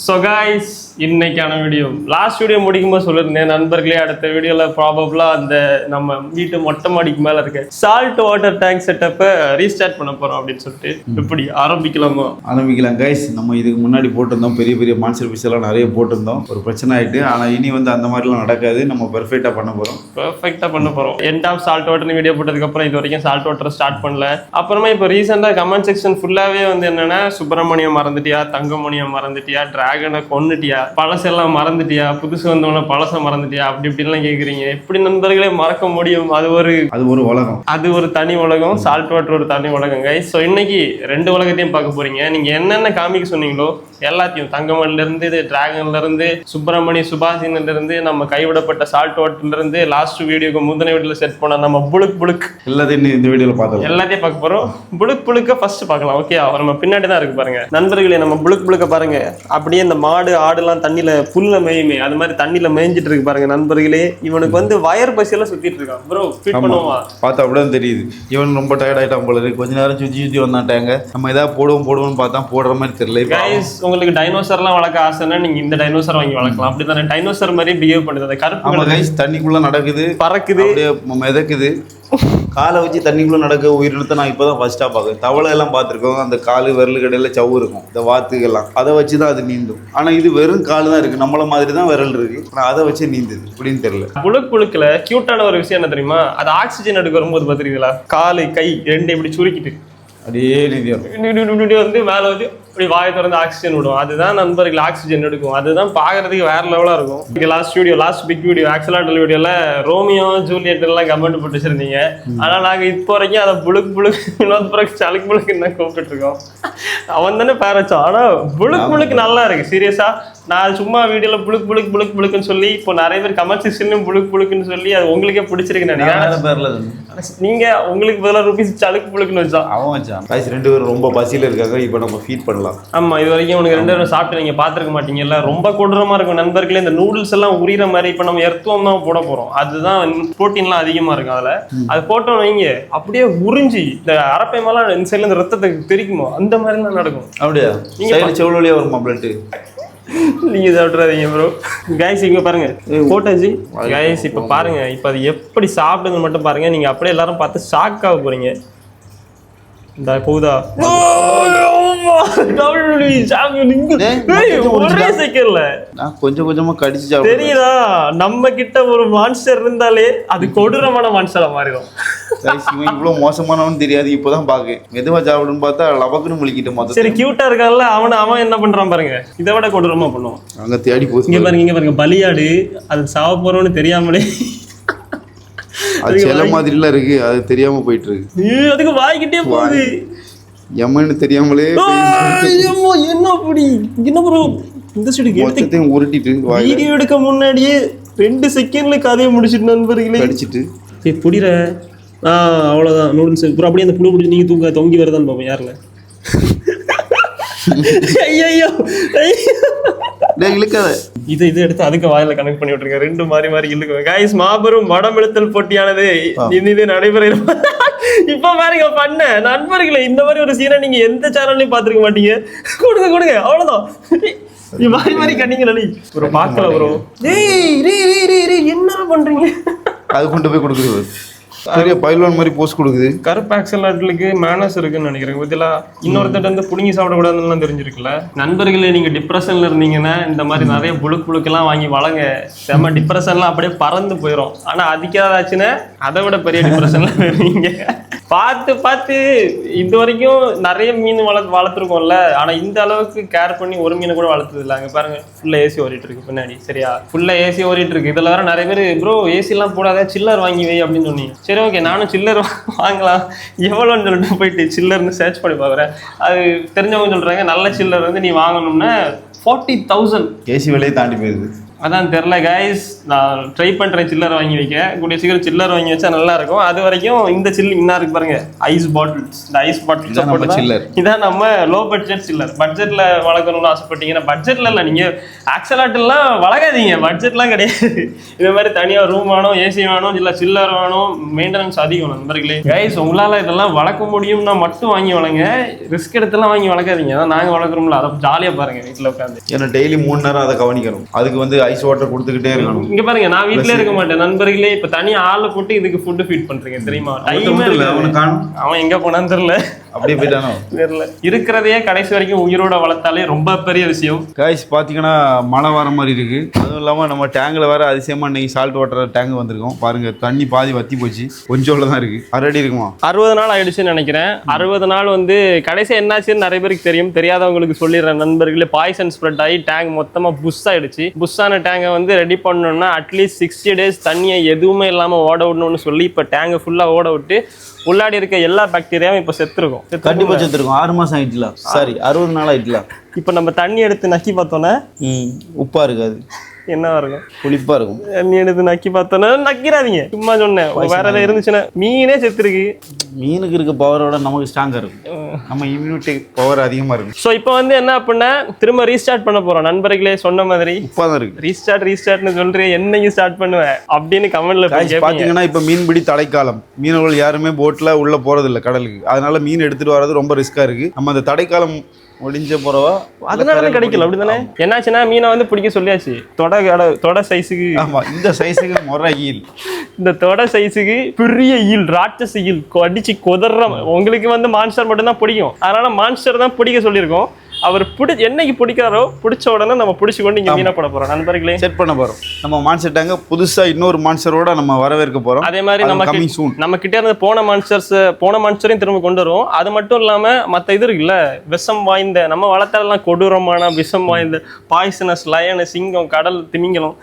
So guys இன்னைக்கான video last video முடிக்கும்போது சொல்லியிருந்தேன் நண்பர்களே, அடுத்த வீடியோவில் ப்ராபப்ளாக அந்த நம்ம வீட்டு மொட்டை மாடிக்கு மேலே இருக்க சால்ட் வாட்டர் டேங்க் செட்டப்பை ரீஸ்டார்ட் பண்ண போகிறோம் அப்படின்னு சொல்லிட்டு எப்படி ஆரம்பிக்கலாமா? ஆரம்பிக்கலாம் கைஸ். நம்ம இதுக்கு முன்னாடி போட்டிருந்தோம், பெரிய பெரிய மான்ஸ்டர் பீஸ் எல்லாம் நிறைய போட்டிருந்தோம், ஒரு பிரச்சனை ஆகிட்டு. ஆனால் இனி அந்த மாதிரிலாம் நடக்காது, நம்ம பெர்ஃபெக்டாக பண்ண போகிறோம். எண்ட் ஆஃப் சால்ட் வாட்டர்னு வீடியோ போட்டதுக்கப்புறம் இது வரைக்கும் சால்ட் வாட்டர் ஸ்டார்ட் பண்ணல. அப்புறமா இப்போ ரீசெண்டாக கமெண்ட் செக்ஷன் ஃபுல்லாகவே என்னென்னா சுப்பிரமணியம் மறந்துட்டியா, தங்கமணியம் மறந்துட்டியா, டிராகனை கொன்னுட்டியா, பழசெல்லாம் மறந்துட்டியா, புதுசு வந்தவன பழச மறந்துட்டியா, அப்படி இப்படிலாம் கேட்குறீங்க. எப்படி நண்பர்களே மறக்க முடியும்? அது ஒரு உலகம், அது ஒரு தனி உலகம். சால்ட் வாட்டர் ஒரு தனி உலகம் கைஸ். ஸோ இன்னைக்கு ரெண்டு உலகத்தையும் பார்க்க போறீங்க. நீங்க என்னென்ன காமிக்க சொன்னீங்களோ எல்லாத்தையும், தங்கமணில இருந்து டிராகன்ல இருந்து சுப்பிரமணிய சுபாஷின்ல இருந்து நம்ம கைவிடப்பட்ட சால்ட் வாட்டர்ல இருந்து லாஸ்ட் வீடியோக்கு முந்தின வீடியோல செட் பண்ண நம்ம புளுக் எல்லாத்தையும் இந்த வீடியோல பார்த்தோம், எல்லாத்தையும் பார்க்க போறோம். புளுக்க ஃபர்ஸ்ட் பார்க்கலாம். ஓகே, நம்ம பின்னாடி தான் இருக்கு பாருங்க நண்பர்களே. நம்ம புளுக்க பாருங்க, அப்படியே இந்த மாடு ஆடுலாம் தண்ணியில புல்ல மேயுமே அது மாதிரி தண்ணியில மேய்ஞ்சிட்டு இருக்கு பாருங்க நண்பர்களே. இவனுக்கு வயர் பஸ் எல்லாம் சுத்திட்டு இருக்கான் ப்ரோ. ஃபிட் பண்ணுவா பார்த்தா அப்படியே தெரியுது. இவன் ரொம்ப டயர்ட் ஆயிட்டான் போல இருக்கு. கொஞ்ச நேரம் சுத்தி வந்தாட்டாங்க. நம்ம ஏதாவது போடுவோம்னு பார்த்தா போடுற மாதிரி தெரியல. கைஸ், உங்களுக்கு டைனோசர்லாம் வளர்க்க ஆசைன்னா நீங்க இந்த டைனோசர் வாங்கி வளர்க்கலாம். அப்படித்தானே டைனோசர் மாதிரி பிஹேவ் பண்ணுது. அந்த கருப்பு கைஸ் தண்ணிக்குள்ள நடக்குது, பறக்குது, மிதக்குது, காலை வச்சு தண்ணிக்குள்ள நடக்க உயிரினத்தை நான் இப்போதான் ஃபர்ஸ்டா பார்க்குறேன். தவளை எல்லாம் பார்த்துருக்கோம், அந்த காலு விரல் கடையில சவு இருக்கும், இந்த வாத்துக்கெல்லாம் அதை வச்சுதான் அது நீந்தும். ஆனா இது வெறும் காலு தான் இருக்கு, நம்மள மாதிரி தான் விரல் இருக்கு, ஆனா அதை வச்சு நீந்துது இப்படின்னு தெரியல. புழுக்குல கியூட்டான ஒரு விஷயம் என்ன தெரியுமா? அது ஆக்சிஜன் எடுக்க வரும்போது பாத்துருக்கீங்களா, காலு கை ரெண்டு இப்படி சுருக்கிட்டு அப்படியே நீந்தி மேல வந்து இப்படி வாயை திறந்து ஆக்சிஜன் விடும். அதுதான் நண்பர்கள் ஆக்சிஜன் எடுக்கும். அதுதான் பாக்குறதுக்கு வேற லெவலா இருக்கும். லாஸ்ட் பிக் வீடியோ ஆக்சலாட்டல் வீடியோல ரோமியோ ஜூலியட் எல்லாம் கமெண்ட் போட்டு வச்சிருந்தீங்க. ஆனா நாங்க இப்போ வரைக்கும் அதை புளுக்கு சலுக்கு கூப்பிட்டு இருக்கோம். அவன் தானே பேர் வச்சோம். ஆனா புளுக்கு நல்லா இருக்கு சீரியஸா. நான் சும்மா வீடியோல புளுக்குன்னு சொல்லி இப்போ நிறைய பேர் கமெண்ட் செக்ஷன்லயும் புளுக்குன்னு சொல்லி அது உங்களுக்கே பிடிச்சிருக்குன்னு நினைக்கிறேன். நீங்க உங்களுக்கு பதிலாக ரூபீஸ் சலுக்கு புளுக்குன்னு வச்சோம். அவன் வச்சான். ரெண்டு பேரும் ரொம்ப பசியில இருக்காங்க, இப்போ நம்ம ஃபீட் பண்ணலாம். ஆமா, இது வரைக்கும் உனக்கு ரெண்டு பேரும் சாப்பிட்டு நீங்க பாத்துருக்க மாட்டீங்கல்ல. ரொம்ப கொடூரமா இருக்கும் நண்பர்களே. இந்த நூடுல்ஸ் எல்லாம் உரிகிற மாதிரி இப்ப நம்ம எர்த்துவம் தான் போட போறோம். அதுதான் புரோட்டீன்லாம் அதிகமா இருக்கும் அதுல. அது போட்டோம் வைங்க, அப்படியே உறிஞ்சி இந்த அரப்பை மேலாம் இந்த சைட்ல இந்த ரத்தத்தை தெரிக்குமோ அந்த மாதிரி எல்லாம் நடக்கும். அப்படியா? நீங்க செவ்வளவு வழியா வருமா பிளட்? நீங்க சாப்பிட்றாதீங்க ப்ரோ. கைஸ் இங்க பாருங்க போட்டாச்சு. கைஸ் இப்ப பாருங்க, இப்ப அது எப்படி சாப்பிடுங்க மட்டும் பாருங்க. நீங்க அப்படியே எல்லாரும் பார்த்து ஷாக் ஆக போறீங்க. இந்த போகுதா கொஞ்சம் கொஞ்சமா கடிச்சு தெரியுதா? நம்ம கிட்ட ஒரு மான்ஸ்டர் இருந்தாலே அது கொடூரமான மான்ஸ்டரா மாறிடும். இவ்வளவு மோசமானவன்னு தெரியாது, இப்பதான் பாக்கு மெதுவா சாப்பிடுன்னு பார்த்தா லபக்குன்னு முழிக்கிட்டு. சரி கியூட்டா இருக்கான்ல அவன் என்ன பண்றான் பாருங்க, இதை விட கொடூரமா பண்ணுவான். அங்க தேடி போச்சு. இங்க பாருங்க பலியாடு அது சாவ போறோம்னு தெரியாமலே அது சில மாதிரிலாம் இருக்கு, அது தெரியாம போயிட்டு இருக்கு. அதுக்கு வாய்கிட்டே போகுது, எம்மன்னு தெரியாமலே. என்ன அப்படி என்ன ப்ரோ? இந்த சைடு உருட்டிட்டு வீடியோ எடுக்க முன்னாடியே 2 செகண்ட்ல கதையை முடிச்சிட்டு நண்பர்களே அடிச்சிட்டு புடிற. அவ்வளவுதான் நூடுல்ஸ். அப்புறம் அப்படியே அந்த புழு பிடிச்சி நீங்க தொங்கி வரதான் பாப்போம் யாருல. ஐயோ இழுக்காத. இது எடுத்து அதுக்கு வாயில கனெக்ட் பண்ணி விட்டுருங்க. ரெண்டு மாறி இழுக்குங்க. கைஸ் மாபெரும் வடமிழுத்தல் போட்டியானது இது நடைபெற. இப்ப பாருங்க பண்ண நண்பர்களே, இந்த மாதிரி ஒரு சீனை நீங்க எந்த சேனல்லையும் பாத்துருக்க மாட்டீங்க. கொடுங்க அவ்வளவுதான். மாறி கண்ணீங்க நடி ஒரு பாக்கல ப்ரோ. என்ன பண்றீங்க? அது கொண்டு போய் கொடுக்குறது பெரிய பைல்வான் மாதிரி போஸ்ட் கொடுக்குது. கருப்பு ஆக்சலாட்டலுக்கு மேனஸ் இருக்குன்னு நினைக்கிறேன். பதிலா இன்னொருத்தட்ட வந்து புடுங்கி சாப்பிடக்கூடாதுன்னு தெரிஞ்சிருக்குல்ல நண்பர்களே. நீங்க டிப்ரெஷன்ல இருந்தீங்கன்னா இந்த மாதிரி நிறைய புழுக்கெல்லாம் வாங்கி வளங்க. செம்ம டிப்ரெஷன்லாம் அப்படியே பறந்து போயிடும். ஆனா அதுக்காதாச்சுன்னா அதை விட பெரிய டிப்ரெஷன்ல வருவீங்க. பார்த்து இது வரைக்கும் நிறைய மீன் வளர்த்துருக்கோம்ல. ஆனா இந்த அளவுக்கு கேர் பண்ணி ஒரு மீனை கூட வளர்த்தது இல்லை. அங்க பாருங்க ஃபுல்லா ஏசி ஓடிட்டு இருக்கு பின்னாடி. சரியா? ஃபுல்லா ஏசி ஓடிட்டு இருக்கு. இதுல வேற நிறைய பேர் ப்ரோ ஏசி எல்லாம் போடாத சில்லர் வாங்கி வை அப்படின்னு சொன்னீங்க. சரி ஓகே, நானும் சில்லர் வாங்கலாம் எவ்வளோன்னு சொல்லிட்டு போயிட்டு சில்லர்னு சர்ச் பண்ணி பார்க்குறேன். அது தெரிஞ்சவங்க சொல்றாங்க நல்ல சில்லர் வந்து நீ வாங்கணும்னா 40,000. ஏசி விலையை தாண்டி போயிருது. அதான் தெரில கைஸ், நான் ட்ரை பண்ணுறேன் சில்லர் வாங்கி வைக்க. கூடிய சீக்கிரம் சில்லர் வாங்கி வச்சா நல்லா இருக்கும். அது வரைக்கும் இந்த சில்லு இன்னும் இருக்கு பாருங்க, ஐஸ் பாட்டில்ஸ். இந்த ஐஸ் பாட்டில்ஸ் சில்லர் இதான் நம்ம லோ பட்ஜெட் சில்லர். பட்ஜெட்டில் வளர்க்கணும்னு ஆசைப்பட்டீங்கன்னா, பட்ஜெட்டில் இல்லை, நீங்கள் ஆக்சலாட்டெல்லாம் வளர்க்காதீங்க, பட்ஜெட்லாம் கிடையாது. இந்த மாதிரி தனியாக ரூம் வேணும், ஏசி வேணும், இல்லை சில்லர் வேணும், மெயின்டெனன்ஸ் அதிகம் நண்பர்களே. கைஸ், உங்களால் இதெல்லாம் வளர்க்க முடியும்னா மட்டும் வாங்கி வளங்க, ரிஸ்க் எடுத்துலாம் வாங்கி வளர்க்காதீங்க. அதான் நாங்கள் வளர்க்குறோம்ல, அதை ஜாலியாக பாருங்க வீட்டில் உட்காந்து. ஏன்னா டெய்லி 3 நேரம் அதை கவனிக்கணும். அதுக்கு வந்து ஐஸ் வாட்டர் கொடுத்துக்கிட்டே இருக்கணும். இங்க பாருங்க, நான் வீட்லயே இருக்க மாட்டேன் நண்பர்களே. இப்ப தனியா ஆளை போட்டு இதுக்கு ஃபுட் ஃபீட் பண்றீங்க தெரியுமா? டைம் இல்ல. அவன் எங்க போனான்னு தெரியல, அப்படியே போயிட்டானோ தெரியல. இருக்கிறதையே கடைசி வரைக்கும் உயிரோட வளர்த்தாலே ரொம்ப பெரிய விஷயம். கைஸ் பாத்தீங்கன்னா மழை வர மாதிரி இருக்கு. அதுவும் இல்லாம நம்ம டேங்க்ல வேற அதிசயமா இன்னைக்கு சால்ட் வாட்டர் டேங்க் வந்திருக்கோம். பாருங்க, தண்ணி பாதி வத்தி போச்சு, கொஞ்சம் தான் இருக்கு. அரடி இருக்குமா? 60 நாள் ஆயிடுச்சுன்னு நினைக்கிறேன். 60 நாள் வந்து கடைசி என்னாச்சுன்னு நிறைய பேருக்கு தெரியும். தெரியாதவங்களுக்கு சொல்லிடுறேன் நண்பர்களே. பாய்சன் ஸ்ப்ரெட் ஆகி டேங்க் மொத்தமா புஷ் ஆயிடுச்சு. புஷ்ஷான டேங்கை வந்து ரெடி பண்ணணும்னா அட்லீஸ்ட் 60 days தண்ணியை எதுவுமே இல்லாம ஓட விடணும்னு சொல்லி இப்ப டேங்கை ஃபுல்லா ஓட விட்டு உள்ளாடி இருக்க எல்லா பாக்டீரியாவும் இப்ப செத்துருக்கும். கண்டிப்பா செத்துருக்கும். 6 மாசம் ஆயிடுச்சுல, சாரி 60 நாள் ஆயிடுச்சுல. இப்ப நம்ம தண்ணி எடுத்து நக்கி பார்த்தோன்னா உப்பா இருக்காது, என்னவா இருக்கும்? புளிப்பா இருக்கும். தண்ணி எடுத்து நக்கி பார்த்தோன்னா நக்கிறாதீங்க, சும்மா சொன்னேன். வேற ஏதாவது இருந்துச்சுன்னா, மீனே செத்துருக்கு. மீனுக்கு இருக்க பவரோட நமக்கு ஸ்ட்ராங்கா இருக்கும், நம்ம இம்யூனிட்டி பவர் அதிகமா இருக்கும். ஸோ இப்போ வந்து என்ன அப்படின்னா திரும்ப ரீஸ்டார்ட் பண்ண போறோம் நண்பர்களே. சொன்ன மாதிரி உப்பாதான் இருக்கு. ரீஸ்டார்ட்னு சொல்றேன், என்னையும் ஸ்டார்ட் பண்ணுவேன் அப்படின்னு கமெண்ட்ல பாத்தீங்கன்னா இப்ப மீன்பிடி தடைக்காலம். மீனவர்கள் யாருமே போட்ல உள்ள போறது இல்லை கடலுக்கு. அதனால மீன் எடுத்துட்டு வர்றது ரொம்ப ரிஸ்கா இருக்கு. நம்ம அந்த தடைக்காலம் முடிஞ்ச போறவா அதனால கிடைக்கல, அப்படிதானே? என்னாச்சுன்னா மீனை வந்து பிடிக்க சொல்லியாச்சு. தொட சைஸுக்கு, ஆமா இந்த சைஸுக்கு முறை ஈல், இந்த தொட சைஸுக்கு பெரிய ஈல், ராட்சச ஈல் அடிச்சு கொதற. உங்களுக்கு வந்து மான்ஸ்டர் மட்டும் தான் பிடிக்கும், அதனால மான்ஸ்டர் தான் பிடிக்க சொல்லியிருக்கோம். அவர் என்னைக்கு பிடிக்காரோ பிடிச்ச உடனே நம்ம பிடிச்சி கொண்டு இங்க மீனா போட போறோம் நண்பர்களே. செட் பண்ண போறோம். நம்ம மான்ஸ்டர் டேங்க புதுசா இன்னொரு மான்ஸ்டரோட நம்ம வரவேற்க போறோம். அதே மாதிரி நம்ம கிட்ட இருந்து போன மான்ஸ்டரையும் திரும்ப கொண்டு வரும். அது மட்டும் இல்லாம மத்த இது இருக்குல்ல, விஷம் வாய்ந்த, நம்ம வளர்த்தாலாம் கொடூரமான விஷம் வாய்ந்த பாய்சனஸ் லயன், சிங்கம், கடல் திமிங்கலம்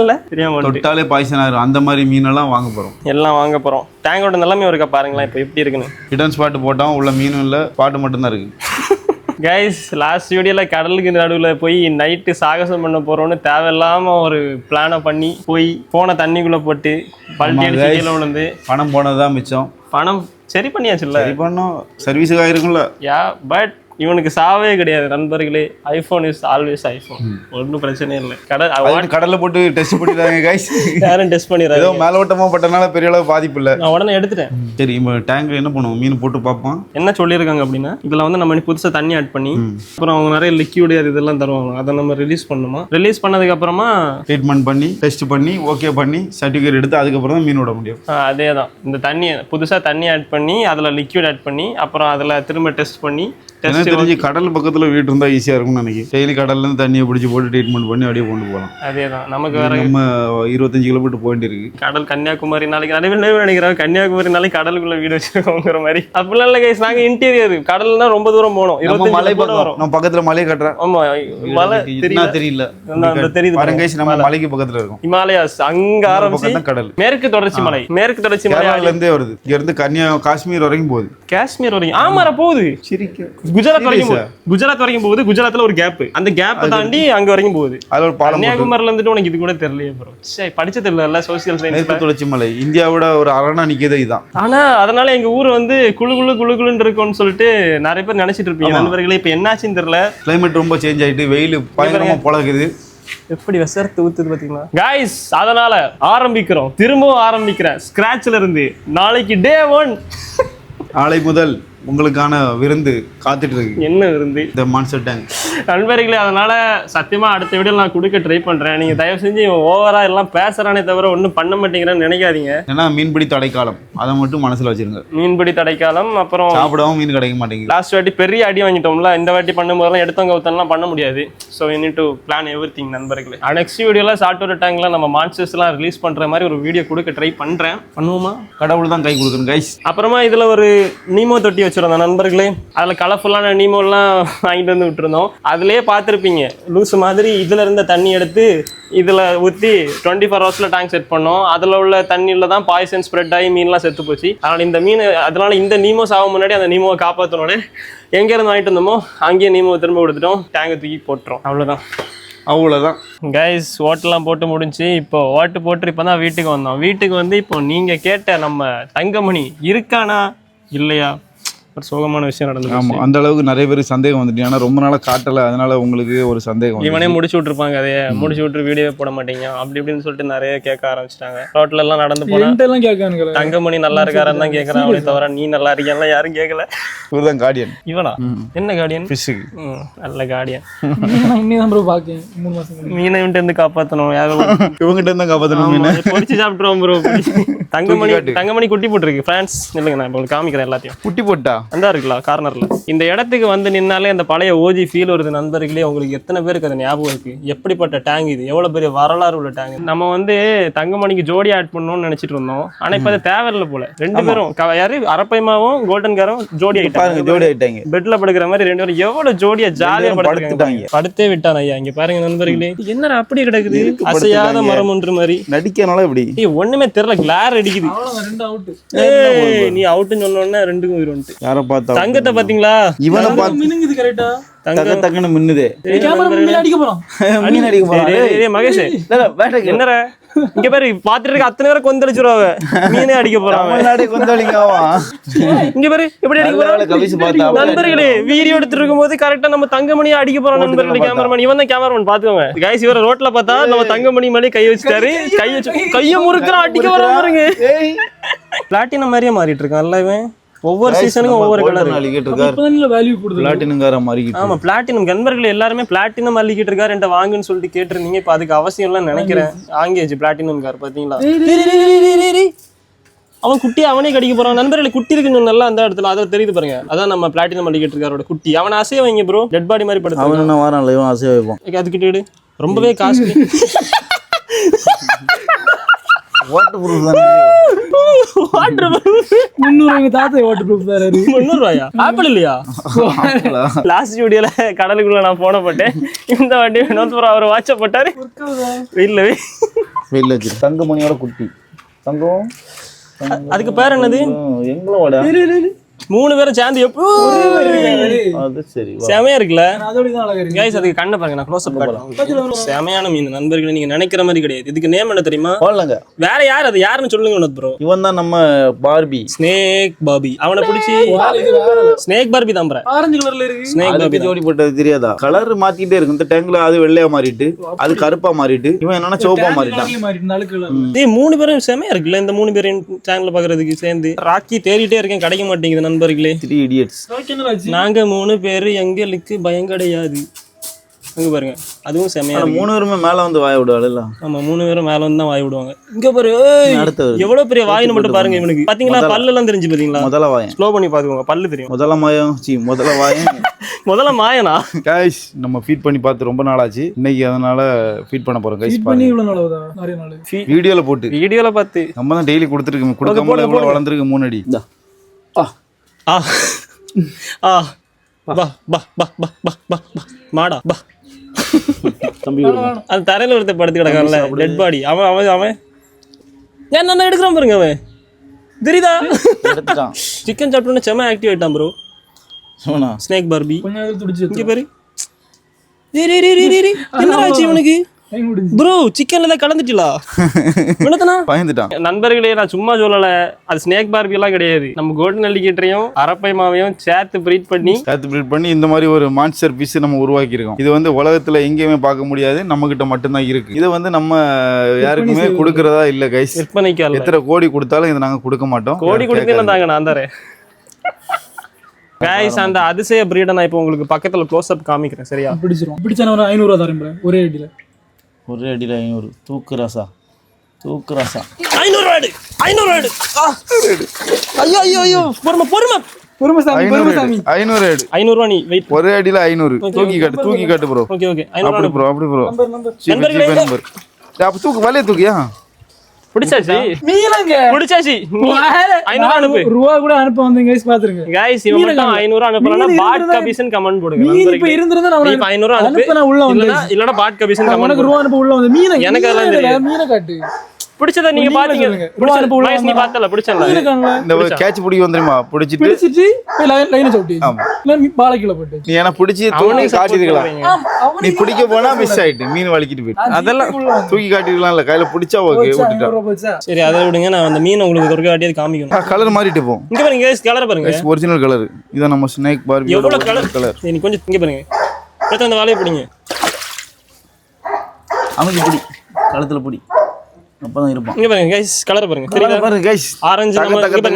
இல்ல தெரியாம தொட்டாலே பாய்சன் ஆயிரும். அந்த மாதிரி மீனெல்லாம் வாங்க போறோம், எல்லாம் வாங்க போறோம். டேங்கோட நிலைமை இருக்கா பாருங்களேன் இப்ப எப்படி இருக்குன்னு. ஹிடன் ஸ்பாட் போட்டோம், உள்ள மீனும் இல்ல, ஸ்பாட் மட்டும் தான் இருக்கு. கைஸ், லாஸ்ட் வீடியோல கடலுக்கு நடுவில் போய் நைட்டு சாகசம் பண்ண போறோம்னு தேவையில்லாம ஒரு பிளானை பண்ணி போய் போன தண்ணிக்குள்ள போட்டு பல்டி அடிச்சு கீழே விழுந்து பணம் போனதுதான் மிச்சம். பணம் சரி பண்ணியாச்சுல்ல, சரி பண்ணோம், சர்வீஸுக்கு ஆயிருக்கும்ல. யா பட் இவனுக்கு சாவே கிடையாது நண்பர்களே. ஐபோன் இஸ் ஆல்வேஸ் ஐபோன், ஒன்றும் பிரச்சனை இல்லை. கடல்ல போட்டு டெஸ்ட் பண்ணிடுறாங்க கைஸ். யாரும் டெஸ்ட் பண்ணிடுறாங்க. ஏதோ மேலோட்டமா பட்டனால பெரிய அளவு பாதிப்பு இல்லை. நான் உடனே எடுத்துட்டேன். சரி, இப்போ டேங்க்ல என்ன பண்ணுவோம்? மீன் போட்டு பார்ப்போம். என்ன சொல்லியிருக்காங்க அப்படின்னா, இதுல வந்து நம்ம புதுசா தண்ணி ஆட் பண்ணி அப்புறம் அவங்க நிறைய லிக்யூட் இதெல்லாம் தருவாங்க. அதை நம்ம ரிலீஸ் பண்ணுமா, ரிலீஸ் பண்ணதுக்கு அப்புறமா ட்ரீட்மெண்ட் பண்ணி டெஸ்ட் பண்ணி ஓகே பண்ணி சர்டிஃபிகேட் எடுத்து அதுக்கப்புறம் தான் மீன் விட முடியும். அதே தான், இந்த தண்ணி புதுசா தண்ணி ஆட் பண்ணி அதுல லிக்யூட் ஆட் பண்ணி அப்புறம் அதுல திரும்ப டெஸ்ட் பண்ணி. தெரிஞ்சு கடல் பக்கத்துல வீட்டு இருந்தா ஈஸியா இருக்கும்னு நினைக்கிறேன். டெய்லி கடல்ல இருந்து தண்ணியை பிடிச்சி போட்டு ட்ரீட்மெண்ட் பண்ணி அப்படியே கொண்டு போகலாம். அதேதான், நமக்கு வேற நம்ம 25 கிலோமீட்டர் போயிட்டு இருக்கு. கடல் கன்னியாகுமரி, நாளைக்கு நிறைய பேர் நினைக்கிறோம் கன்னியாகுமரி நாளைக்கு கடலுக்குள்ள வீடு வச்சிருக்கோங்கிற மாதிரி. அப்படிலாம் இல்லை கைஸ், நாங்க இன்டீரியர் கடல்னா ரொம்ப தூரம் போனோம். மலை பக்கம் நம்ம பக்கத்துல மலை கட்டுறோம். ஆமா, மலை தெரியல தெரியுது பாருங்க கைஸ், நம்ம மலைக்கு பக்கத்துல இருக்கோம். ஹிமாலயாஸ் அங்க ஆரம்பிச்சு கடல் மேற்கு தொடர்ச்சி மலை, மேற்கு தொடர்ச்சி மலையில இருந்தே வருது. இங்க இருந்து காஷ்மீர் வரைக்கும் போகுது. காஷ்மீர் வரைக்கும் ஆமாரா போகுது. குஜராத் வரைக்கும் போகுது. குஜராத் வரைக்கும் போகுது. குஜராத்ல ஒரு கேப், அந்த கேப் தாண்டி அங்க வரைக்கும் போகுது. கன்னியாகுமரியில இருந்துட்டு உனக்கு இது கூட தெரியலையே ப்ரோ. சரி, படிச்சது இல்ல சோசியல் சயின்ஸ். மேற்கு தொடர்ச்சி மலை இந்தியாவோட ஒரு அரணா நிக்கதே இதான். ஆனா அதனால எங்க ஊர் வந்து குளுகுளுன்னு இருக்கும்னு சொல்லிட்டு நிறைய பேர் நினைச்சிட்டு இருப்பீங்க நண்பர்களே. இப்ப என்னாச்சுன்னு தெரியல, கிளைமேட் ரொம்ப சேஞ்ச் ஆயிட்டு வெயில் பயங்கரமா பொழக்குது. எப்படி விசர்த்து ஊத்துது பாத்தீங்களா கைஸ்? அதனால திரும்பவும் ஆரம்பிக்கிறேன் ஸ்கிராட்ச்ல இருந்து. நாளைக்கு டே 1, நாளை முதல் உங்களுக்கான விருந்து காத்துட்டு இருக்கு. என்ன விருந்து? இந்த மான்ஸ்டர் டேங்க் நண்பர்களே. அதனால சத்தியமா அடுத்த வீடியோ நான் கொடுக்க ட்ரை பண்றேன். நீங்க தயவு செஞ்சு ஓவரா எல்லாம் பேசுறானே தவிர ஒன்றும் பண்ண மாட்டேங்கிறேன்னு நினைக்காதீங்க. ஏன்னா மீன்பிடி தடைக்காலம், அதை மட்டும் மனசுல வச்சிருங்க. மீன்பிடி தடைக்காலம், அப்புறம் சாப்பிடவும் மீன் கிடைக்க மாட்டேங்குது. லாஸ்ட் வாட்டி பெரிய அடி வாங்கிட்டோம்ல, இந்த வாட்டி பண்ணும்போதெல்லாம் எடுத்தவங்க ஒருத்தன்லாம் பண்ண முடியாது. So you need to plan everything நண்பர்களே. நெக்ஸ்ட் வீடியோல சால்ட் வாட்டர் டேங்க்ல நம்ம மான்ஸ்டர்ஸ் எல்லாம் ரிலீஸ் பண்ற மாதிரி ஒரு வீடியோ கொடுக்க ட்ரை பண்றேன். பண்ணுவோமா? கடவுள் தான் கை கொடுக்கணும் கைஸ். அப்புறமா இதுல ஒரு நீமோ தொட்டி வச்சிருந்தோம் நண்பர்களே. அதுல கலர்ஃபுல்லான நீமோலாம் வாங்கிட்டு வந்து விட்டுருந்தோம். அதுலயே பார்த்துருப்பீங்க லூஸ் மாதிரி. இதுல இருந்த தண்ணி எடுத்து இதுல ஊற்றி 24 ஹவர்ஸ்ல டேங்க் செட் பண்ணோம். அதுல உள்ள தண்ணியில தான் பாய்சன் ஸ்ப்ரெட் ஆகி மீன்லாம் செத்து போச்சு. அதனால இந்த நீமோ சாகும் முன்னாடி அந்த நீமோவை காப்பாற்றணுன்னே எங்க இருந்து வாங்கிட்டு வந்தோமோ அங்கேயே நீமோவை திரும்ப கொடுத்துட்டோம். டேங்கை தூக்கி போட்டுரும். அவ்வளவுதான். அவ்வளோதான். கைஸ் ஓட்டெல்லாம் போட்டு முடிஞ்சு இப்போ ஓட்டு போட்டு இப்போ தான் வீட்டுக்கு வந்தோம். வீட்டுக்கு வந்து இப்போ நீங்கள் கேட்ட நம்ம தங்கமணி இருக்கானா இல்லையா ஒரு சோகமான விஷயம் நடந்தது. ஆமாம், அந்த அளவுக்கு நிறைய பேருக்கு சந்தேகம் வந்துட்டு. ஏன்னா ரொம்ப நாளாக காட்டலை, அதனால உங்களுக்கு ஒரு சந்தேகம். இவனே முடிச்சு விட்டுருப்பாங்க, அதையே முடிச்சு விட்டு வீடியோ போட மாட்டீங்க அப்படி இப்படின்னு சொல்லிட்டு நிறைய கேட்க ஆரம்பிச்சிட்டாங்க. ரோட்ல எல்லாம் நடந்து போனா தங்கமணி நல்லா இருக்காருன்னு தான் கேட்கறான், அவனை தவிர நீ நல்லா இருக்கியா யாரும் கேட்கல. இவர்தான் கார்டியன். இவனா என்ன கார்டியன்? ஃபிஷ்ஷுக்கு நல்ல கார்டியன். மீனை இருந்து காப்பாற்றணும், இவங்கிட்ட இருந்தா காப்பாற்றணும். பொரிச்சு சாப்பிட்டுருவோம் ப்ரோ. தங்கமணி குட்டி போட்டுருக்கு ஃப்ரெண்ட்ஸ். இல்லைங்க நான் உங்களுக்கு காமிக்கிறேன் எல்லாத்தையும். குட்டி போட்டா அந்த இருக்குல்ல கார்னர்ல. இந்த இடத்துக்கு வந்து நின்னாலே அந்த பழைய ஓஜி ஃபீல் வருது நண்பர்களே. உங்களுக்கு எத்தனை பேருக்கு அது ஞாபகம் இருக்கு? எப்படிப்பட்ட டேங்க் இது, எவ்வளவு பெரிய வரலாறு உள்ள டேங்க். நம்ம வந்து தங்கமணிக்கு ஜோடி ஆட் பண்ணணும்னு நினைச்சிட்டு இருந்தோம். ஆனா இப்ப அது தேவையில்ல போல. ரெண்டு பேரும் யாரு அரப்பைமாவும் கோல்டன் காரும் ஜோடி ஆயிட்டாங்க. பெட்ல படுக்கிற மாதிரி ரெண்டு பேரும் எவ்வளவு ஜோடியா ஜாலியா படுத்துட்டாங்க. படுத்தே விட்டான் ஐயா. இங்க பாருங்க நண்பர்களே, என்னடா அப்படி கிடக்குது அசையாத மரம் ஒன்று மாதிரி. நடிக்கனால இப்படி ஒண்ணுமே தெரியல, கிளார் அடிக்குது. நீ அவுட்னு சொன்ன ரெண்டுக்கும் உயிர் வந்துட்டு. யாரை பார்த்தா தங்கத்தை பாத்தீங்களா? இவனை பார்த்து மினுங்குது கரெக்டா. தங்கன்னு மின்னுதே. அடிக்க போறோம். மகேஷ் என்னற இங்க பேரு பாத்துட்டு இருக்க அத்தனை பேரை கொந்தளிச்சிருவாங்க. மீனே அடிக்க போறாங்க. இங்க பேரு எப்படி அடிக்க போறாங்க நண்பர்களே. வீடியோ எடுத்துட்டு இருக்கும் போது கரெக்டா நம்ம தங்கமணியை அடிக்க போறோம் நண்பர்களே. கேமராமேன் இவன் தான் கேமராமேன், பாத்துக்கோங்க கைஸ். இவர ரோட்ல பார்த்தா நம்ம தங்கமணி மேலே கை வச்சுட்டாரு. கைய முறுக்குறான், அடிக்க வர பாருங்க. பிளாட்டினம் மாதிரியே மாறிட்டு இருக்கான் எல்லாமே. ஒவ்வொரு சீசனுக்கும் ஒவ்வொரு கலர் அள்ளிக்கிட்டு இருக்காரு. ஆமா பிளாட்டினம் நண்பர்கள் எல்லாருமே பிளாட்டினம் அள்ளிக்கிட்டு இருக்காரு. என்கிட்ட வாங்குன்னு சொல்லிட்டு கேட்டிருந்தீங்க. இப்ப அதுக்கு அவசியம் எல்லாம் நினைக்கிறேன். ஆங்கேஜ் பிளாட்டினம் கார் பாத்தீங்களா? அவன் குட்டி அவனே கடிக்க போறான் நண்பர்களை. குட்டி இருக்குன்னு நல்லா அந்த இடத்துல அதை தெரியுது பாருங்க. அதான் நம்ம பிளாட்டினம் அள்ளிக்கிட்டு இருக்காரோட குட்டி. அவனை அசைய வைங்க ப்ரோ, டெட் பாடி மாதிரி படுத்து. அவன் வாரம் இவன் அசைய வைப்பான். அதுக்கிட்டு ரொம்பவே காஸ்ட்லி. வாட்டர் ப்ரூஃப் தானே. வாட்டர் ப்ரூஃப் 300 தாத்தா வாட்டர் ப்ரூஃப் தானே. 300 ரூபாயா? ஆப்பிள் இல்லையா? லாஸ்ட் வீடியோல கடலுக்குள்ள நான் போன போட்டேன். இந்த வாட்டி வினோத்புரம் அவர் வாட்ச போட்டாரு. இல்ல வெயில்ல தங்கமணியோட குட்டி தங்கம். அதுக்கு பேர் என்னது? எங்களோட 3 பேரும் சேர்ந்து எப்போ அது சரி செமையா இருக்குல்ல அதோட அழகா இருக்கு. கைஸ் அதுக்கு கண்ணை பாருங்க, நான் க்ளோஸ் அப் காட்டுறேன். செமையான மீன் நண்பர்களே, நீங்க நினைக்கிற மாதிரி கிடையாது. இதுக்கு நேம் என்ன தெரியுமா? போடலங்க. வேற யார் அது? யாருன்னு சொல்லுங்க வினோத் ப்ரோ. இவன் தான் நம்ம பார்பி, ஸ்னேக் பாபி. அவனை பிடிச்சி ஸ்னேக் பார்பி தான் ப்ரோ. ஆரஞ்சு கலர்ல இருக்கு. ஸ்னேக் பாபி ஜோடி போட்டது தெரியாதா? கலர் மாத்திட்டே இருக்கு. இந்த டேங்க்ல அது வெள்ளையா மாறிட்டு, அது கருப்பா மாறிட்டு, இவன் என்னன்னா சிவப்பா மாறிட்டான். டேய் 3 பேரும் செமையா இருக்குல்ல இந்த 3 பேரும் சேனல்ல பாக்குறதுக்கு சேர்ந்து. ராக்கி தேடிட்டே இருக்கேன், கிடைக்க மாட்டேங்குது நண்பர்களே. 3 idiots. நாங்க 3 பேரு எங்களுக்கு பயம் கிடையாது. அங்க பாருங்க அதுவும் செமையா இருக்கு. 3 பேருமே மேல வந்து வாய விடுவாள்ல. ஆமா 3 பேரும் மேல வந்து தான் வாய் விடுவாங்க. இங்க பாரு எவ்வளவு பெரிய வாயின்னு மட்டும் பாருங்க இவனுக்கு. பாத்தீங்களா பல்லு எல்லாம் தெரிஞ்சு பாத்தீங்களா? முதல்ல வாயன் ஸ்லோ பண்ணி பாத்துக்கோங்க, பல்லு தெரியும். முதல்ல மாயம் முதல்ல வாயன் முதல்ல மாயனா. கைஸ் நம்ம ஃபீட் பண்ணி பார்த்து ரொம்ப நாள் ஆச்சு. இன்னைக்கு அதனால ஃபீட் பண்ண போறோம் கைஸ். பண்ணி இவ்வளவு நாளா நிறைய நாள் வீடியோல போட்டு வீடியோல பார்த்து நம்ம தான் டெய்லி கொடுத்துருக்கோம். கொடுக்காமல எவ்வளவு வளர்ந்துருக்கு 3 அடி. ஆ ஆ பா பா பா பா பா பா மாடா பா. தம்பி அது தரையில ஒருத்த படுத்து கிடக்கான்ல டெட் பாடி. அவன் அவன் அவன் என்ன எடுக்கிறான் பாருங்க. அவன் தெரியுதா? எடுத்துட்டான். சிக்கன் சாப்பிட்டோன்னு செம ஆக்டிவ் ஆயிட்டான் ப்ரோ. சோனா ஸ்னேக் பார்பி கொஞ்ச நேரம் துடிச்சு இங்க பாரு. என்ன ஆச்சு இவனுக்கு ப்ரோ? சிக்கன்ல தான் கலந்துட்டீங்களா? வினோதனா பயந்துட்டான். நண்பர்களே நான் சும்மா சொல்லல, அது ஸ்னேக் பார்பி எல்லாம் கிடையாது. நம்ம கோல்டன் அல்லிகேட்டரையும் அரப்பை மாவையும் சேர்த்து ப்ரீட் பண்ணி இந்த மாதிரி ஒரு மான்ஸ்டர் பீஸ் நம்ம உருவாக்கி இருக்கோம். இது வந்து உலகத்துல எங்கேயுமே பார்க்க முடியாது, நம்ம கிட்ட மட்டும்தான் இருக்கு. இதை வந்து நம்ம யாருக்குமே கொடுக்கறதா இல்ல கைஸ். விற்பனைக்கு எத்தனை கோடி கொடுத்தாலும் இதை நாங்க கொடுக்க மாட்டோம். கோடி கொடுத்தீங்கன்னா தாங்க நான் தரேன் கைஸ். அந்த அதிசய பிரீடை நான் இப்போ உங்களுக்கு பக்கத்துல க்ளோஸ் அப் காமிக்கிறேன் சரியா? பிடிச்சிரும். பிடிச்சா ஒரு 500 ரூபாய் தரேன் ஒரே அடியில. ஒரே அடியில 500. தூக்கு ராசா 500 ரூபாய் 500 ரூபாய். ஐயோ ஐயோ ஐயோ பொறுமை 500 அடி 500 ரூபாய். நீ வெயிட். ஒரே அடியில 500. தூக்கி காட்டு ப்ரோ. ஓகே அப்படி ப்ரோ நண்பர்களே அப்ப தூக்கு வலைய தூக்கியா பிடிச்சாச்சு. மீனங்க பிடிச்சாச்சு. 500 அனுப்பு. ரூபா கூட அனுப்ப வந்தீங்க கைஸ் பாத்துருங்க. गाइस இவன் மட்டும் 500 அனுப்பறனா பாட் கமிஷன் கமெண்ட் போடுங்க. மீன் இப்ப இருந்திருந்தா நான் நீ 500 அனுப்பு. நான் உள்ள வந்து இல்லனா பாட் கமிஷன் கமெண்ட். உனக்கு ரூபா அனுப்ப உள்ள வந்து மீன் எனக்கு அதெல்லாம் தெரியாது. மீனை காட்டு. பிடிச்சத நீங்க பாத்தீங்க மகேஷ், நீ பார்த்தல பிடிச்சல இந்த கேட்ச் பிடிக்க வந்துருமா பிடிச்சிட்டு பிடிச்சிட்டு லைனை சவுட்டி ஆமா பாலை கீழே போட்டு நீ ஏன்னா பிடிச்சி தூக்கி காட்டிருக்கலாம். நீ பிடிக்க போனா மிஸ் ஆயிட்டு மீன் வலிக்கிட்டு போயிட்டு அதெல்லாம் தூக்கி காட்டிருக்கலாம்ல. கையில பிடிச்சா ஓகே விட்டுட்டா. சரி அதை விடுங்க. நான் அந்த மீனை உங்களுக்கு ஒரு வாட்டியாவது காமிக்கணும். கலர் மாறிட்டு போகும். இங்க பாருங்க guys, கலர் பாருங்க. ஒரிஜினல் கலர் இதான் நம்ம ஸ்னேக் பார்பி எவ்வளவு கலர். நீ கொஞ்சம் இங்க பாருங்க. அந்த வாழையை பிடிங்க. அமைதி பிடி, கழுத்துல பிடி, அப்பதான் இருப்பான். இங்க பாருங்க guys, கலர் பாருங்க. தெரியுதா பாருங்க guys, ஆரஞ்சு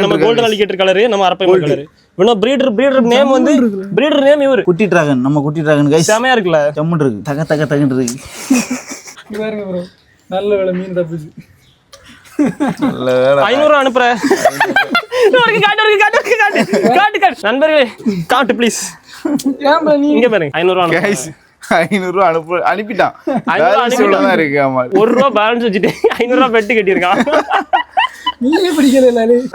நம்ம கோல்டன் அலிகேட்டர் கலர், நம்ம அரப்பை கலர். இவனோ பிரீடர் நேம் வந்து பிரீடர் நேம் இவரு குட்டி டிராகன். நம்ம குட்டி டிராகன் guys செமையா இருக்குல, ஜம்முன்னு இருக்கு, தக தக தகன்னு இருக்கு. இங்க பாருங்க bro, நல்ல வேளை மீன் தப்பிச்சு. நல்ல வேளை 500 அனுப்புறேன். காட்டு நண்பர்களே, காட்டு ப்ளீஸ். ஏன் bro நீ இங்க பாருங்க 500 guys 500 அனுப்பிட்டான். 500 இருக்கு. ஆமா, 1 ரூபா பேலன்ஸ் வச்சுட்டு 500 பெட்டு கட்டியிருக்கான். நீயே பிடிக்கல.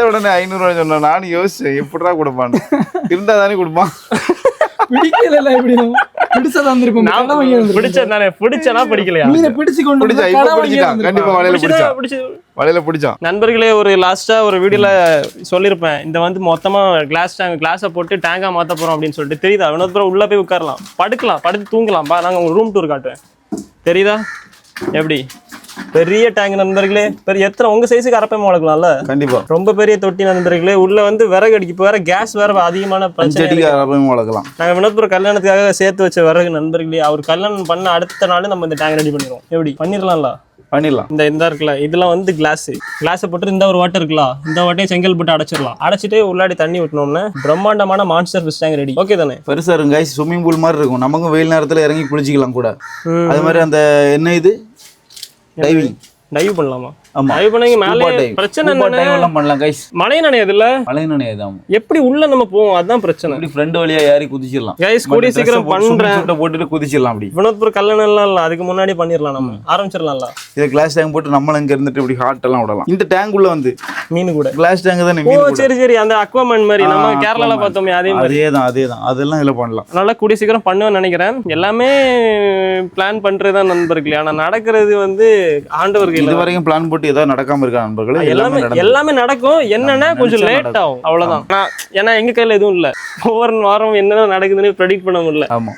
உடனே 500 சொன்னா நானும் யோசிச்சேன் எப்படிடா கொடுப்பான்னு. இருந்தா தானே கொடுப்பான். பிடிக்கல எப்படி பிடிச்சதா வந்திருப்போம். பிடிச்சனா படிக்கலையா? மீனை பிடிச்சு கொண்டு பிடிச்சா இப்ப பிடிச்சிட்டான். கண்டிப்பா வலையில பிடிச்சான். நண்பர்களே, ஒரு லாஸ்டா ஒரு வீடியோல சொல்லிருப்பேன், இந்த வந்து மொத்தமா கிளாஸை போட்டு டேங்கா மாத்த போறோம் அப்படின்னு சொல்லிட்டு. தெரியுதா? வினோத்புரம் உள்ள போய் உட்காரலாம், படுக்கலாம், படுத்து தூங்கலாம். நாங்க உங்க ரூம் டூர் காட்டுவேன். தெரியுதா எப்படி பெரிய டேங்க் நண்பர்களே? பெரிய எத்தனை உங்க சைஸுக்கு அரப்பை வளர்க்கலாம்ல. கண்டிப்பா ரொம்ப பெரிய தொட்டி நண்பர்களே. உள்ள வந்து விறகு அடிக்க, இப்போ வேற கேஸ் வேற அதிகமான பிரச்சனை. வளர்க்கலாம். நாங்க வினோத்புரம் கல்யாணத்துக்காக சேர்த்து வச்ச விறகு நண்பர்களே. அவர் கல்யாணம் பண்ண அடுத்த நாள் நம்ம இந்த டேங்க் ரெடி பண்ணிடுவோம். எப்படி பண்ணிடலாம்ல? பண்ணிடலாம். இந்த இருக்குல்ல, இதெல்லாம் வந்து கிளாஸை போட்டு இந்த ஒரு வாட்டர் இருக்கலாம், இந்த வாட்டையும் செங்கல் போட்டு அடைச்சிடலாம். அடைச்சிட்டு உள்ளாடி தண்ணி விட்டோம்னா பிரம்மாண்டமான monster fish tank ready. Okay தானே? பெருசா இருக்கும் guys, ஸ்விம்மிங் பூல் மாதிரி இருக்கும். நமக்கும் வெயில் நேரத்துல இறங்கி குளிச்சிக்கலாம் கூட. அது மாதிரி அந்த என்ன இது டைவ் பண்ணலாமா? ஆமா, டைவ் பண்ணி மேலே பிரச்சனை என்ன பண்ணலாம் guys. மழை நனையாதுல்ல? மழை நனையாது. எப்படி உள்ள நம்ம போவோம், அதான் பிரச்சனை. இப்படி ஃப்ரெண்ட் வழியா ஏறி குதிச்சிடலாம் guys. கூடிய சீக்கிரம் பண்றேன், போட்டுட்டு குதிச்சிடலாம். அப்படி வினோத்புரம் கல்யாணம் எல்லாம் இல்ல, அதுக்கு முன்னாடி பண்ணிடலாம், நம்ம ஆரம்பிச்சிடலாம்ல. இதை கிளாஸ் டேங்க் போட்டு நம்மள இங்க இருந்துட்டு இப்படி ஹாட் எல்லாம் விடலாம். இந்த டேங்க் உள்ள வந்து மீன் கூட கிளாஸ் டேங்க் தானே. ஓ சரி, அந்த அக்வாமன் மாதிரி நம்ம கேரளால பார்த்தோமே அதேதான் அதெல்லாம் இதுல பண்ணலாம். அதனால கூடிய சீக்கிரம் பண்ணுவேன்னு நினைக்கிறேன். எல்லாமே பிளான் பண்றதுதான் நண்பர்களே. ஆனா நடக்கிறது வந்து ஆண்டவர்கள். இது வரைக்கும் பிளான் போட்டு ஏதாவது நடக்காம இருக்கா நண்பர்களே? எல்லாமே நடக்கும். என்னன்னா கொஞ்சம் லேட் ஆகும், அவ்வளவுதான். ஏன்னா எங்க கையில எதுவும் இல்ல. ஒவ்வொரு வாரம் என்ன நடக்குதுன்னு ப்ரெடிக்ட் பண்ண முடியல. ஆமா,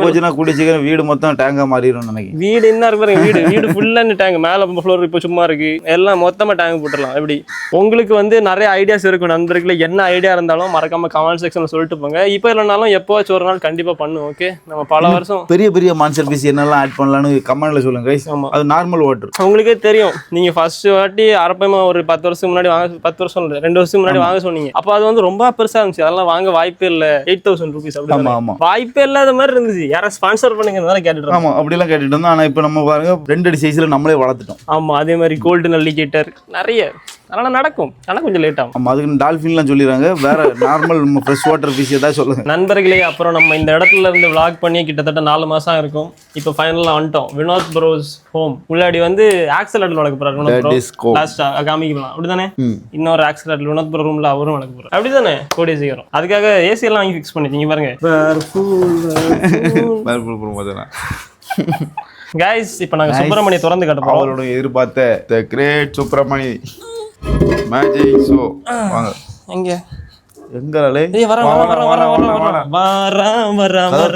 போச்சுன்னா கூடிய சீக்கிரம் வீடு மொத்தம் டேங்கா மாறிடும் நினைக்கிறேன். வீடு என்ன இருக்கு பாருங்க, வீடு ஃபுல்லா டேங்க். மேல ஃப்ளோர் இப்போ சும்மா இருக்கு, எல்லாம் மொத்தமா டேங்க் போட்டுடலாம். எப்படி உங்களுக்கு வந்து நிறைய ஐடியாஸ் இருக்கும் நண்பர்களே. என்ன ஐடியா இருந்தாலும் மறக்காம கமெண்ட் செக்ஷன்ல சொல்லிட்டு போங்க. இப்போ இல்லைனாலும் எப்போவாச்சும் ஒரு நாள் கண்டிப்பா பண்ணுவோம். ஓகே, நம்ம பல வருஷம் பெரிய மான்ஸ்டர் ஃபிஷ் என்னெல்லாம் ஆட் பண்ணலாம்னு கமெண்ட்ல சொல்லுங்க guys. ஆமா, அது நார்மல் வாட்டர். உங்களுக்கே தெரியும். நீங்க ஃபர்ஸ்ட் வாட்டி அரப்பைமா ஒரு 10 வருஷம் முன்னாடி வாங்க, 10 வருஷம் இல்லை 2 வருஷம் முன்னாடி வாங்க சொன்னீங்க. அப்போ அது வந்து ரொம்ப பெருசா இருந்துச்சு. அதெல்லாம் வாங்க வாய்ப்பே இல்லை. 8000 rupees அப்படி வாய்ப்பே இல்லாத மாதிரி இருந்துச்சு. யாரும் ஸ்பான்சர் பண்ணுங்க கேட்டுட்டு. ஆமா, அப்படிலாம் கேட்டுட்டு இருந்தோம். ஆனா இப்போ நம்ம பாருங்க 2 அடி சைஸ்ல நம்மளே வளர்த்துட்டோம். ஆமா, அதே மாதிரி கோல்டன் அலிகேட்டர் நிறைய. அதனால நடக்கும், ஆனா கொஞ்சம் லேட் ஆகும். ஆமா, அதுக்கு டால்ஃபின்லாம் சொல்லிடுறாங்க. வேற நார்மல் ஃப்ரெஷ் வாட்டர் ஃபிஷ் ஏதாவது சொல்லுங்க நண்பர்களே. அப்புறம் நம்ம இந்த இடத்துல இருந்து vlog பண்ணி கிட்டத்தட்ட 4 மாசம் இருக்கும். இப்போ ஃபைனலா வந்துட்டோம் வினோத் ப்ரோஸ் ஹோம். உள்ளாடி வந்து ஆக்சலேட்டர் வளர்க்க போறாரு வினோத் ப்ரோ. லாஸ்டா காமிக்கலாம், அப்படிதானே? இன்னொரு ஆக்சலேட்டர் வினோத் ப்ரோ ரூம்ல அவரும் வளர்க்க போறாரு, அப்படிதானே? கூடிய சீக்கிரம். அதுக்காக ஏசி எல்லாம் வாங்கி ஃபிக்ஸ் பண்ணிட்டீங்க பாருங்க. கைஸ், இப்போ நாங்க சுப்பிரமணிய திறந்து காட்ட போறோம். அவரோட எதிர்பார்த்த தி கிரேட் சுப்பிரமணி மேஜிக் ஷோ. வாங்க. எங்கறாலே வர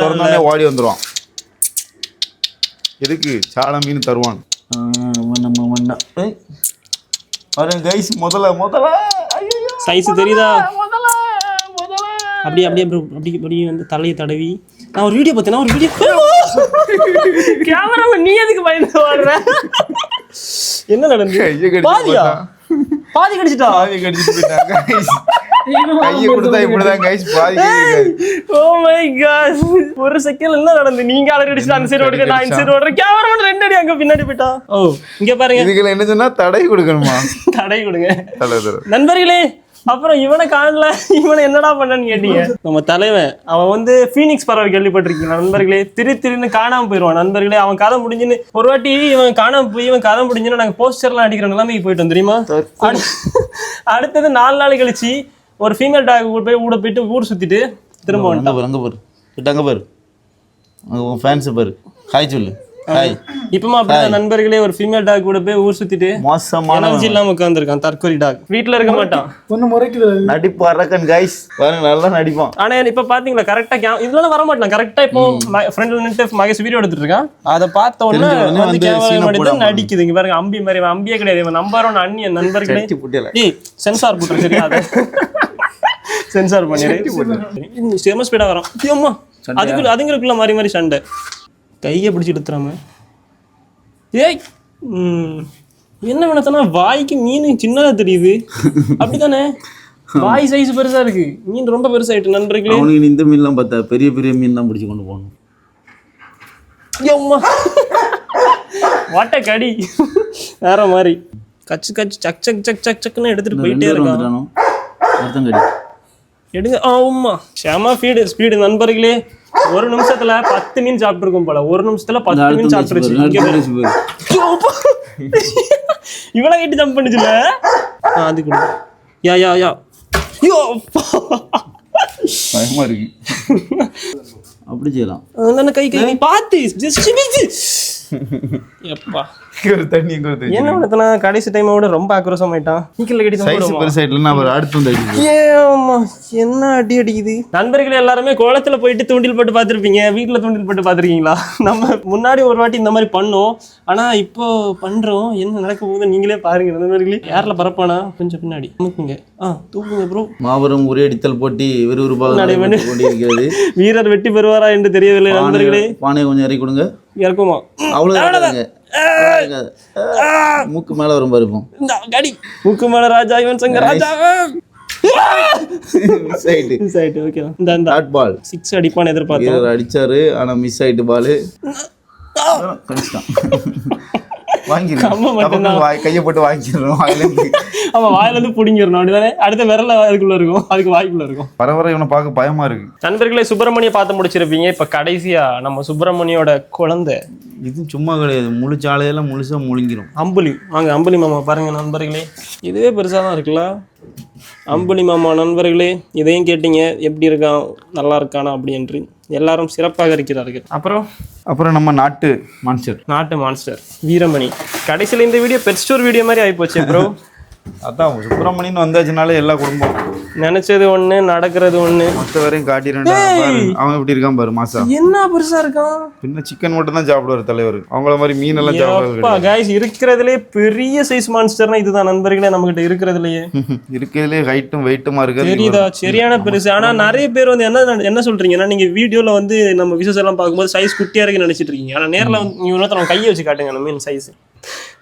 திறந்தாலே ஓடி வந்துருவான். எதுக்கு சால மீன் தருவான். பாருங்க கைஸ், முதல்ல சைஸ் தெரியுதா? அப்படி வந்து தலையை தடவி. நான் ஒரு வீடியோ பார்த்தேன். கேமரா நீ எதுக்கு பயந்து வர்ற? என்ன நடந்து? பாதி கடிச்சிட்டா? கையை கொடுத்தா இப்படிதான் கைஸ், பாதி கேக்குது. ஓ மை காட், ஒரு செகண்ட் என்ன நடந்து? நீங்க ஆல்ரெடி அடிச்சிட்டு அந்த சைடு ஓடுங்க, நான் இந்த சைடு ஓடுறேன். கேமரா 2 அடி அங்க பின்னாடி போய்ட்டா. ஓ இங்க பாருங்க. இதுக்கு என்ன சொன்னா தடை கொடுக்கணுமா? தடை கொடுங்க நண்பர்களே. அப்புறம் இவனை காணல, இவனை என்னடா பண்ணன்னு கேட்டீங்க. நம்ம தலைவன் அவன் வந்து ஃபீனிக்ஸ் பறவை கேள்விப்பட்டிருக்கீங்க நண்பர்களே? திடீர்னு காணாம போயிடுவான் நண்பர்களே. அவன் கதை முடிஞ்சுன்னு ஒரு வாட்டி இவன் காணாம போய் இவன் கதை முடிஞ்சுன்னு நாங்கள் போஸ்டர்லாம் அடிக்கிற நிலைமைக்கு போயிட்டோம் தெரியுமா? அடுத்தது 4 நாள் கழிச்சு ஒரு ஃபீமேல் டாக் போய் ஊட போயிட்டு ஊர் சுத்திட்டு திரும்ப அங்க பாரு ஃபேன்ஸ் பாரு. ஹாய் சொல்லு. இப்பமா அப்படிதான் நண்பர்களே ஒரு ஃபீமேல் டாக் கூட போய் ஊர் சுத்திட்டு மோசமான எனர்ஜி இல்லாம உட்காந்துருக்கான் தற்கொலை டாக். வீட்டுல இருக்க மாட்டான். ஒண்ணு முறைக்குது. நடிப்பு அரக்கன் கைஸ் பாருங்க, நல்லா நடிப்பான். ஆனா இப்ப பாத்தீங்களா கரெக்டா இதெல்லாம் வர மாட்டான். கரெக்டா இப்போ ஃப்ரெண்ட்ல நின்று மகேஷ் வீடியோ எடுத்துட்டு இருக்கான். அதை பார்த்த உடனே வந்து கேமரா எடுத்து நடிக்குது. இங்க பாருங்க, அம்பி மாதிரி அம்பியே கிடையாது. இவன் நம்பர் ஒன் அண்ணியன் நண்பர்களே. ஏய் சென்சார் போட்டு சரியா? அதை சென்சார் பண்ணிடு. செம ஸ்பீடா வரும். அம்மா அதுங்களுக்குள்ள மாறி மாறி சண்டை. கையை பிடிச்சி எடுத்துறாம. ஏய் என்ன வேணாத்தனா வாய்க்கு மீன் சின்னதா தெரியுது. அப்படித்தானே? வாய் சைஸ் பெருசா இருக்கு, மீன் ரொம்ப பெருசாயிட்டு நண்பர்களே. அவனுக்கு இந்த மீன்லாம் பார்த்தா பெரிய பெரிய மீன் தான் பிடிச்சி கொண்டு போகணும். வாட்ட கடி வேற மாதிரி கச்சு கச்சு சக் சக் சக் சக் சக்குன்னு எடுத்துட்டு போயிட்டே இருக்கான். எடுங்க. ஆமா செம ஸ்பீடு நண்பர்களே. ஒரு நிமிஷத்துல 10 மீன் சாப்பிட்டுருக்கும் போல. ஒரு நிமிஷத்துல 10 மீன் சாப்பிட்டுருச்சு. இவ்வளவு ஹைட் ஜம்ப் பண்ணுச்சுல. அது கூட யா யா யா யோ பயமா இருக்கு. அப்படி செய்யலாம். அதனால கை கை பார்த்து ஜஸ்ட் எப்பா ஒரு தண்ணி என்ன பண்ணா கடைசி டைம் விட ரொம்ப ஆக்ரோஷம் ஆயிட்டான். என்ன அடி அடிக்குது. நண்பர்கள் எல்லாருமே குளத்துல போயிட்டு தூண்டில் போட்டு பார்த்துருப்பீங்க. வீட்டுல தூண்டில் போட்டு பார்த்துருக்கீங்களா? நம்ம முன்னாடி ஒரு வாட்டி இந்த மாதிரி பண்ணோம். ஆனா இப்போ பண்றோம். என்ன நடக்க போகுது நீங்களே பாருங்க நண்பர்களே. யாரில் பரப்பானா கொஞ்சம் பின்னாடி தூக்குங்க. தூக்குங்க ப்ரோ. மாபெரும் உரையடித்தல் போட்டி விறுவிறுப்பாக கொண்டிருக்கிறது. வீரர் வெற்றி பெறுவாரா என்று தெரியவில்லை நண்பர்களே. பானையை கொஞ்சம் இறக்கி கொடுங்க. இறக்குமா? அவ்வளவு மூக்கு மேல வரும் பாருப்போம். மூக்கு மேல ராஜா இவன் சங்க ராஜா. சிக்ஸ் அடிப்பான்னு எதிர்பார்த்தோம். அடிச்சாரு ஆனா மிஸ் ஆயிட்டு பாலு. கையை போட்டு வாங்கிடுறோம். வாயில இருந்து புடிங்கிடணும். அப்படிதானே? அடுத்த விரல அதுக்குள்ள இருக்கும், அதுக்கு வாய்க்குள்ள இருக்கும். பரவர இவனை பார்க்க பயமா இருக்கு. நண்பர்களே சுப்பிரமணிய பார்த்து முடிச்சிருப்பீங்க. இப்ப கடைசியா நம்ம சுப்பிரமணியோட குழந்தை. இது சும்மா கிடையாது, முழு சாலையெல்லாம் முழுசா முழுங்கிரும். அம்புலி வாங்க, அம்புலி மாமா பாருங்க நண்பர்களே. இதுவே பெருசாதான் இருக்குல்ல அம்புலி மாமா. நண்பர்களே இதையும் கேட்டீங்க, எப்படி இருக்கான் நல்லா இருக்கானா அப்படி என்று. எல்லாரும் சிறப்பாக இருக்கிறார்கள். அப்புறம் நம்ம நாட்டு மான்ஸ்டர் வீரமணி. கடைசியில் இந்த வீடியோ பெட் ஸ்டோர் வீடியோ மாதிரி ஆகிப்போச்சு ப்ரோ. அதான் சுப்பிரமணியன் வந்தாச்சுனாலே எல்லா குடும்பம் நினைச்சது ஒண்ணு நடக்கிறது ஒண்ணு. மொத்த வரையும் காட்டிட்டு அவன் எப்படி இருக்கான் பாரு. மாசா என்ன பெருசா இருக்கான். பின்ன சிக்கன் மட்டும் தான் சாப்பிடுவார் தலைவர். அவங்கள மாதிரி மீன் எல்லாம் சாப்பிடுவாரு. கைஸ் இருக்கிறதுலே பெரிய சைஸ் மான்ஸ்டர்னா இதுதான் நண்பர்களே. நம்ம கிட்ட இருக்கிறதுலயே ஹைட்டும் வெயிட்டுமா இருக்கு. தெரியுதா? சரியான பெருசு. ஆனா நிறைய பேர் வந்து என்ன சொல்றீங்கன்னா, நீங்க வீடியோல வந்து நம்ம விசஸ் எல்லாம் பார்க்கும்போது சைஸ் குட்டியா இருக்குன்னு நினைச்சிட்டு இருக்கீங்க. ஆனா நேர்ல நீங்க கையை வச்சு காட்டுங்க நம்ம மீன் சைஸ்.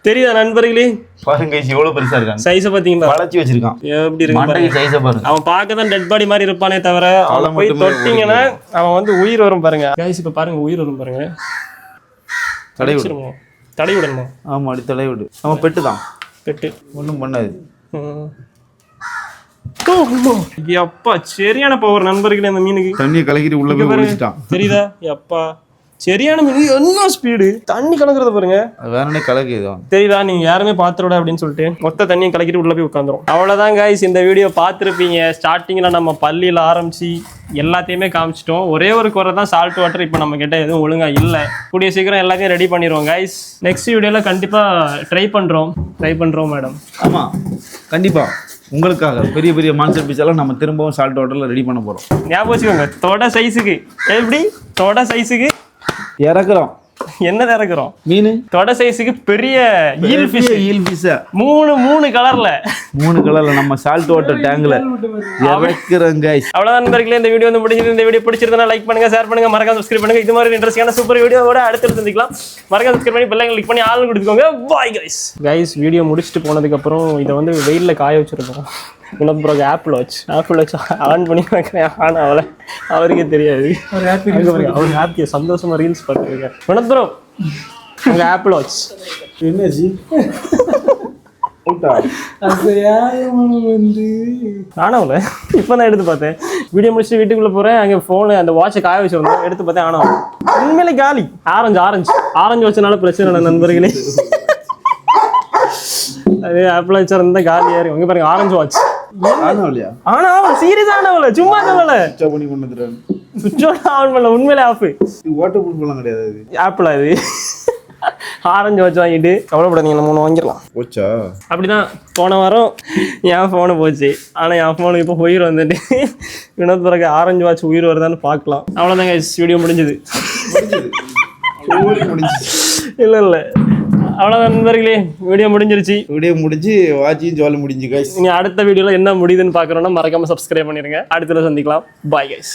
தெரியுதா நண்பர்களே? பாருங்க எவ்வளவு பெருசா இருக்கான். சைஸ பாத்தீங்களா? வளைச்சி வச்சிருக்கான். எப்படி இருக்கு சைஸ பாருங்க. அவன் பார்க்கதான் டெட் பாடி மாதிரி இருப்பானே தவிர அவன் போய் தொட்டிங்கன்னா அவன் வந்து உயிர் வரும் பாருங்க. கைஸ் இப்ப பாருங்க உயிர் வரும் பாருங்க. தடை விடணுமா? ஆமா அடி தடை விடு. அவன் பெட்டு தான். பெட்டு ஒண்ணும் பண்ணாது. அப்பா சரியான பவர் நண்பர்களே. அந்த மீனுக்கு தண்ணியை கலக்கிட்டு உள்ள போய் ஒளிச்சிட்டான். தெரியுதா? அப்பா சரியான மீன். என்ன ஸ்பீடு தண்ணி கலக்குறத பாருங்க. வேறனே கலக்குது. தெரியுதா? நீங்க யாருமே பாத்துறோட அப்படின்னு சொல்லிட்டு மொத்த தண்ணியை கலக்கிட்டு உள்ள போய் உட்காந்துரும். அவ்வளவுதான் கைஸ், இந்த வீடியோ பார்த்துருப்பீங்க. ஸ்டார்டிங்ல நம்ம பள்ளியில ஆரம்பிச்சு எல்லாத்தையுமே காமிச்சிட்டோம். ஒரே ஒரு குறை தான் சால்ட் வாட்டர் இப்போ நம்ம கிட்ட எதுவும் ஒழுங்கா இல்லை. கூடிய சீக்கிரம் எல்லாத்தையும் ரெடி பண்ணிடுவோம் கைஸ். நெக்ஸ்ட் வீடியோல கண்டிப்பா ட்ரை பண்றோம் மேடம். ஆமா கண்டிப்பா உங்களுக்காக பெரிய பெரிய மான்ஸ்டர் பீஸ் எல்லாம் நம்ம திரும்பவும் சால்ட் வாட்டர்ல ரெடி பண்ண போறோம். ஞாபகம் வச்சுக்கோங்க. தொட சைஸுக்கு எப்படி தொட சைஸுக்கு இறக்குறோம். என்னது இறக்குறோம்? மீன் தொட சைஸுக்கு பெரிய ஈல் ஃபிஷ். மூணு கலர்ல நம்ம சால்ட் வாட்டர் டேங்க்ல இறக்குறோம் கைஸ். அவ்வளவுதான் நண்பர்களே, இந்த வீடியோ வந்து முடிஞ்சது. இந்த வீடியோ பிடிச்சிருந்தா லைக் பண்ணுங்க, ஷேர் பண்ணுங்க, மறக்காம சப்ஸ்கிரைப் பண்ணுங்க. இது மாதிரி இன்ட்ரெஸ்டிங்கான சூப்பர் வீடியோவோட அடுத்து சந்திக்கலாம். மறக்காம சப்ஸ்கிரைப் பண்ணி பெல் ஐகான் கிளிக் பண்ணி ஆல் கொடுத்துக்கோங்க. Bye guys. வீடியோ முடிச்சுட்டு போனதுக்கு அப்புறம் இதை வந்து வெயில்ல காய வச்சிருக்கோம். உனக்கு பிறகு ஆப்பிள் வாட்ச் ஆன் பண்ணி வைக்கிறேன். ஆனால் அவருக்கே தெரியாது. அவர் ஹாப்பியா சந்தோஷமா ரீல்ஸ் பார்த்துருக்கேன். உனக்கு ப்ரோ உங்க ஆப்பிள் வாட்ச் என்னாச்சு? ஆனவல இப்போ நான் எடுத்து பார்த்தேன். வீடியோ முடிச்சுட்டு வீட்டுக்குள்ள போறேன். அங்கே போன் அந்த வாட்சை காய வச்சிருந்தோம். எடுத்து பார்த்தேன் ஆனவன் உண்மையிலே காலி. ஆரஞ்சு வச்சனால பிரச்சனை இல்லை நண்பர்களே. அது ஆப்பிள் வாட்ச் இருந்தா காலியா இருக்கு. இங்க பாருங்க ஆரஞ்சு வாட்ச். ஆனா சீரியஸ் ஆனவல சும்மா சொல்லல. சுவிட்ச் ஆன் பண்ணல. உண்மையிலே ஆஃப். வாட்டர் ப்ரூஃப் எல்லாம் கிடையாது. ஆப்பிள் அது ஆரஞ்சு வாட்ச் வாங்கிட்டு கவலைப்படாதீங்க, நம்ம ஒன்று வாங்கிடலாம். போச்சா? அப்படிதான் போன வாரம் என் ஃபோனு போச்சு. ஆனால் என் ஃபோனுக்கு இப்போ உயிர் வந்துட்டு வினோத் பிறகு ஆரஞ்சு வாட்ச் உயிர் வருதான்னு பார்க்கலாம். அவ்வளோதாங்க, வீடியோ முடிஞ்சுது. இல்லை அவ்வளோதான் நண்பர்களே, வீடியோ முடிஞ்சிருச்சு. வீடியோ முடிஞ்சு வாட்சியும் ஜாலி முடிஞ்சு கைஸ். இனி அடுத்த வீடியோவில் என்ன முடியுதுன்னு பார்க்குறோன்னா மறக்காமல் சப்ஸ்கிரைப் பண்ணிடுங்க. அடுத்த சந்திக்கலாம். Bye guys.